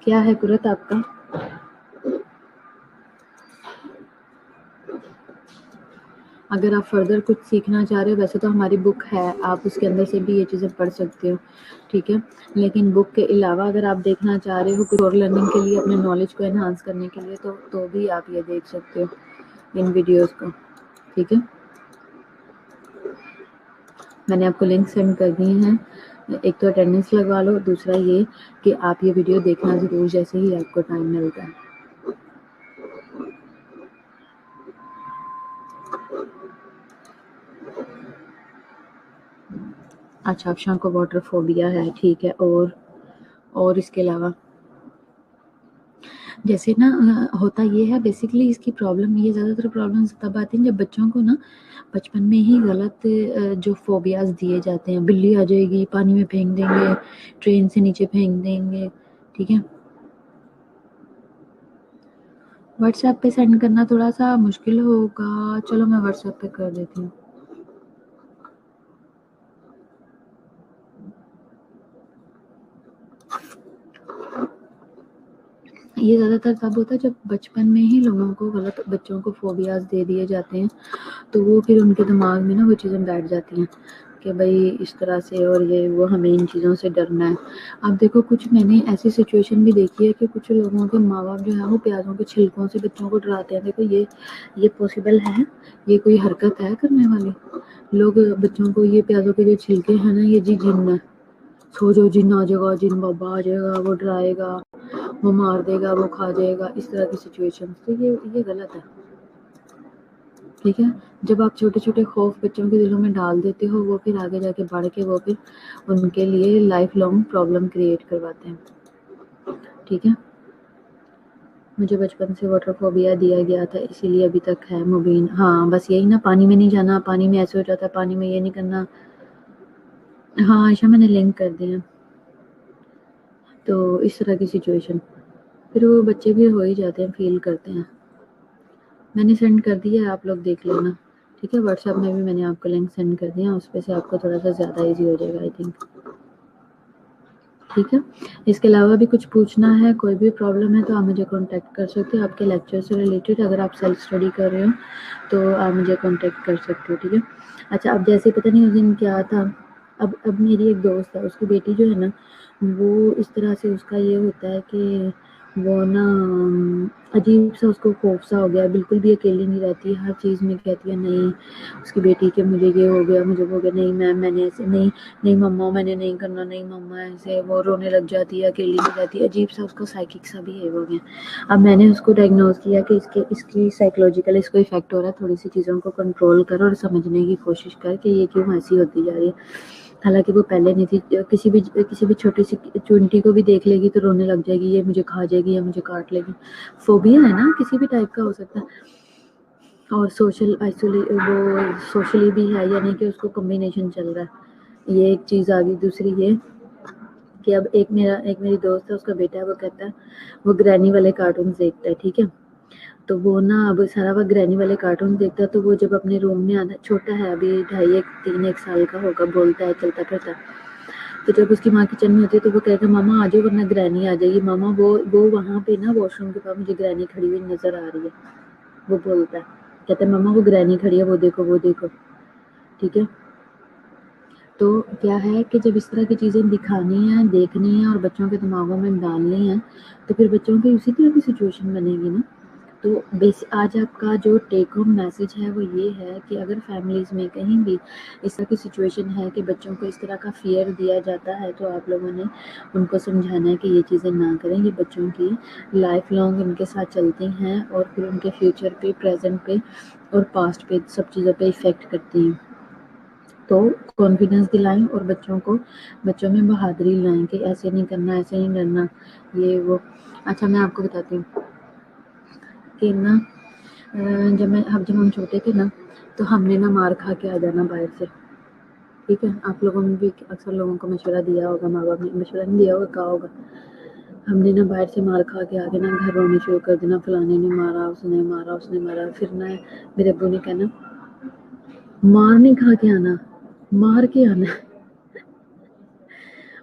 Speaker 1: क्या है कुरत आपका? अगर आप फर्दर कुछ सीखना चाह रहे हो, वैसे तो हमारी बुक है, आप उसके अंदर से भी ये चीज़ें पढ़ सकते हो, ठीक है? लेकिन बुक के अलावा अगर आप देखना चाह रहे हो कुछ और लर्निंग के लिए, अपने नॉलेज को एनहांस करने के लिए, तो भी आप ये देख सकते हो इन वीडियोस को, ठीक है? मैंने आपको लिंक सेंड कर दिए हैं। एक तो अटेंडेंस लगवा लो, दूसरा ये कि आप ये वीडियो देखना ज़रूर जैसे ही आपको टाइम मिलता है। अच्छा, आप शाम को वाटर फोबिया है, ठीक है, और इसके अलावा जैसे ना होता ये है, बेसिकली इसकी प्रॉब्लम, ये ज़्यादातर प्रॉब्लम्स तब आती हैं जब बच्चों को ना बचपन में ही गलत जो फोबियाज दिए जाते हैं, बिल्ली आ जाएगी, पानी में फेंक देंगे, ट्रेन से नीचे फेंक देंगे, ठीक है? व्हाट्सएप पे सेंड करना थोड़ा सा मुश्किल होगा, चलो मैं व्हाट्सएप पे कर देती हूँ। ये ज़्यादातर तब होता है जब बचपन में ही लोगों को गलत बच्चों को फोबियाज दे दिए जाते हैं, तो वो फिर उनके दिमाग में ना वो चीज़ें बैठ जाती हैं कि भाई इस तरह से, और ये वो, हमें इन चीज़ों से डरना है। अब देखो, कुछ मैंने ऐसी सिचुएशन भी देखी है कि कुछ लोगों के माँ बाप जो है वो प्याज़ों के छिलकों से बच्चों को डराते हैं। देखो ये पॉसिबल है? ये कोई हरकत है करने वाली? लोग बच्चों को ये प्याज़ों के जो छिलके हैं ना, ये जी जिन्न है, सो जो जिन्न आ जाएगा, जिन्न बाबा आ जाएगा, वो डराएगा, वो मार देगा, वो खा जाएगा, इस तरह की सिचुएशन। तो ये गलत है, ठीक है? जब आप छोटे छोटे खौफ बच्चों के दिलों में डाल देते हो, वो फिर आगे जाके बढ़ के वो फिर उनके लिए लाइफ लॉन्ग प्रॉब्लम क्रिएट करवाते हैं, ठीक है? मुझे बचपन से वाटर फोबिया दिया गया था, इसीलिए अभी तक है मुबीन। हाँ, बस यही ना, पानी में नहीं जाना, पानी में ऐसे हो जाता है, पानी में ये नहीं करना। हाँ आयशा, मैंने लिंक कर दिया। तो इस तरह की सिचुएशन फिर वो बच्चे भी हो ही जाते हैं, फील करते हैं। मैंने सेंड कर दिया है, आप लोग देख लेना, ठीक है? व्हाट्सएप में भी मैंने आपको लिंक सेंड कर दिया, उस पे से आपको थोड़ा सा ज़्यादा इजी हो जाएगा आई थिंक, ठीक है? इसके अलावा भी कुछ पूछना है, कोई भी प्रॉब्लम है, तो आप मुझे कांटेक्ट कर सकते हो। आपके लेक्चर से रिलेटेड अगर आप सेल्फ स्टडी कर रहे हो तो आप मुझे कांटेक्ट कर सकते हो, ठीक है? अच्छा, अब जैसे पता नहीं उस दिन क्या था, अब मेरी एक दोस्त है, उसकी बेटी जो है ना, वो इस तरह से उसका ये होता है कि वो ना अजीब सा उसको खौफ सा हो गया, बिल्कुल भी अकेली नहीं रहती, हर चीज़ में कहती है नहीं, उसकी बेटी के मुझे ये हो गया, मुझे वो हो गया, नहीं मैम मैंने ऐसे नहीं, नहीं मम्मा मैंने नहीं करना, नहीं मम्मा ऐसे, वो रोने लग जाती है, अकेली नहीं रहती, अजीब सा उसको साइकिक सा बिहेव हो गया। अब मैंने उसको डायग्नोज किया कि इसकी साइकोलॉजिकल इसको इफेक्ट हो रहा है, थोड़ी सी चीज़ों को कंट्रोल कर और समझने की कोशिश कर कि ये क्यों ऐसी होती जा रही है। हालांकि वो पहले नहीं थी, किसी भी छोटी सी चुंटी को भी देख लेगी तो रोने लग जाएगी, ये मुझे खा जाएगी या मुझे काट लेगी। फोबिया है ना, किसी भी टाइप का हो सकता है। और वो सोशली भी है, यानी कि उसको कॉम्बिनेशन चल रहा है। ये एक चीज़ आ गई। दूसरी ये कि अब एक मेरी दोस्त है, उसका बेटा है, वो कहता है वो ग्रैनी वाले कार्टून देखता है, ठीक है? तो वो ना अब सारा वक्त ग्रैनी वाले कार्टून देखता है, तो वो जब अपने रूम में आता, छोटा है अभी, 2.5 3 1 साल का होगा, बोलता है, चलता फिरता, तो जब उसकी माँ किचन में होती है तो वो कहता है मामा आ जाओ वरना ग्रैनी आ जाएगी। मामा वो वहाँ पे ना वॉशरूम के पास मुझे ग्रैनी खड़ी हुई नजर आ रही है, वो बोलता है, कहता है मामा वो ग्रैनी खड़ी है, वो देखो, ठीक है? تو کیا ہے کہ جب اس طرح کی چیزیں دکھانی ہیں، دیکھنی ہیں اور بچوں کے دماغوں میں ڈالنی ہیں تو پھر بچوں کی اسی طرح کی سچویشن بنے گی نا. تو آج آپ کا جو ٹیک ہوم میسج ہے وہ یہ ہے کہ اگر فیملیز میں کہیں بھی اس طرح کی سچویشن ہے کہ بچوں کو اس طرح کا فیئر دیا جاتا ہے تو آپ لوگوں نے ان کو سمجھانا ہے کہ یہ چیزیں نہ کریں. یہ بچوں کی لائف لانگ ان کے ساتھ چلتی ہیں اور پھر ان کے فیوچر پہ، پریزنٹ پہ اور پاسٹ پہ سب چیزوں پہ ایفیکٹ کرتی ہیں. تو کانفیڈنس دلائیں اور بچوں میں بہادری لائیں کہ ایسے نہیں کرنا، ایسے نہیں کرنا، یہ وہ. اچھا میں آپ کو بتاتی ہوں کہ نا جب ہم چھوٹے تھے نا تو ہم نے نا مار کھا کے آ جانا باہر سے. ٹھیک ہے، آپ لوگوں نے بھی اکثر لوگوں کو مشورہ دیا ہوگا، ماں باپ نے مشورہ نہیں دیا ہوگا، کہا ہوگا ہم نے نا باہر سے مار کھا کے آ کے نا گھر رونے شروع کر دینا، فلانے نے مارا، اس نے مارا. پھر نا میرے ابو نے کہنا مار نہیں کھا کے آنا، مار کے آنا،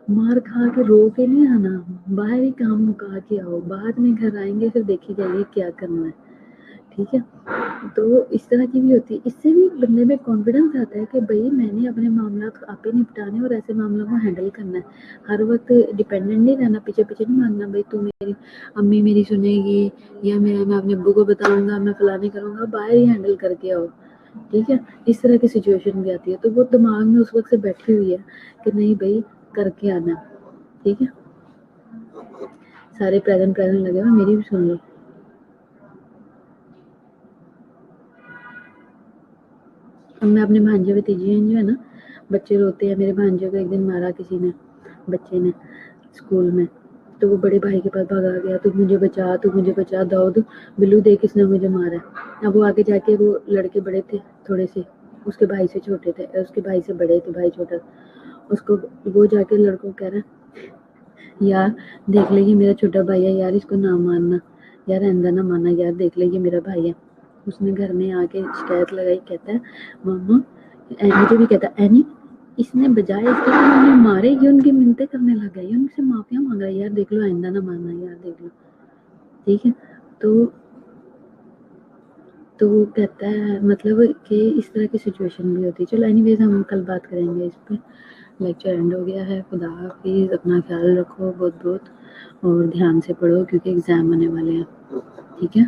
Speaker 1: مار کھا کے رو کے نہیں آنا، باہر ہی کام مکا کے آؤ، بعد میں گھر آئیں گے پھر دیکھی جائے کیا کرنا ہے. ٹھیک ہے، تو اس طرح کی بھی ہوتی ہے. اس سے بھی بندے میں کانفیڈنس آتا ہے کہ بھائی میں نے اپنے معاملات آپ ہی نپٹانے اور ایسے معاملوں کو ہینڈل کرنا ہے. ہر وقت ڈپینڈنٹ نہیں رہنا، پیچھے نہیں مانگنا بھائی تو میری امی میری سنے گی یا میں اپنے ابو کو بتاؤں گا، میں فلاں کروں گا. باہر ہی ہینڈل کر کے آؤ. ٹھیک ہے، اس طرح کی سچویشن بھی آتی ہے تو وہ دماغ میں اس وقت سے بیٹھی ہوئی ہے کہ نہیں بھائی کر کے آنا. ٹھیک ہے، سارے پریزنٹ لگے ہوئے، میری بھی سن لو. اب میں اپنے بھانجے بھتیجے جو ہے نا، بچے روتے ہیں. میرے بھانجے کو ایک دن مارا کسی نے، بچے نے اسکول میں، تو وہ بڑے بھائی کے پاس بھاگا گیا، تو مجھے بچا داؤد، بلو دیکھ کس نے مجھے مارا. اب وہ آگے جا کے وہ لڑکے بڑے تھے تھوڑے سے، اس کے بھائی سے چھوٹے تھے، اس کے بھائی سے بڑے تھے، بھائی چھوٹا. اس کو وہ جا کے لڑکوں کہہ رہا یار دیکھ لے یہ میرا چھوٹا بھائی ہے، یار اس کو نہ مارنا، یار آئندہ نہ مارنا، یار دیکھ لے یہ میرا بھائی ہے. اس نے گھر میں آ کے شکایت لگائی، کہتا ہے ماما مجھے بھی کہتا اینی اس نے بجائے اس کے کہ انہیں مارے یہ ان کی منتیں کرنے لگ گئی، ان سے معافیاں مانگ رہا ہے، یار دیکھ لو آئندہ نہ مارنا، یار دیکھ لو. ٹھیک ہے، تو وہ کہتا ہے مطلب کہ اس طرح کی سچویشن بھی ہوتی ہے. چلو اینی ویز ہم کل بات کریں گے اس پہ. لیکچر اینڈ ہو گیا ہے. خدا حافظ، اپنا خیال رکھو بہت اور دھیان سے پڑھو کیونکہ ایگزام آنے والے ہیں. ٹھیک ہے،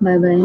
Speaker 1: بائے بائے.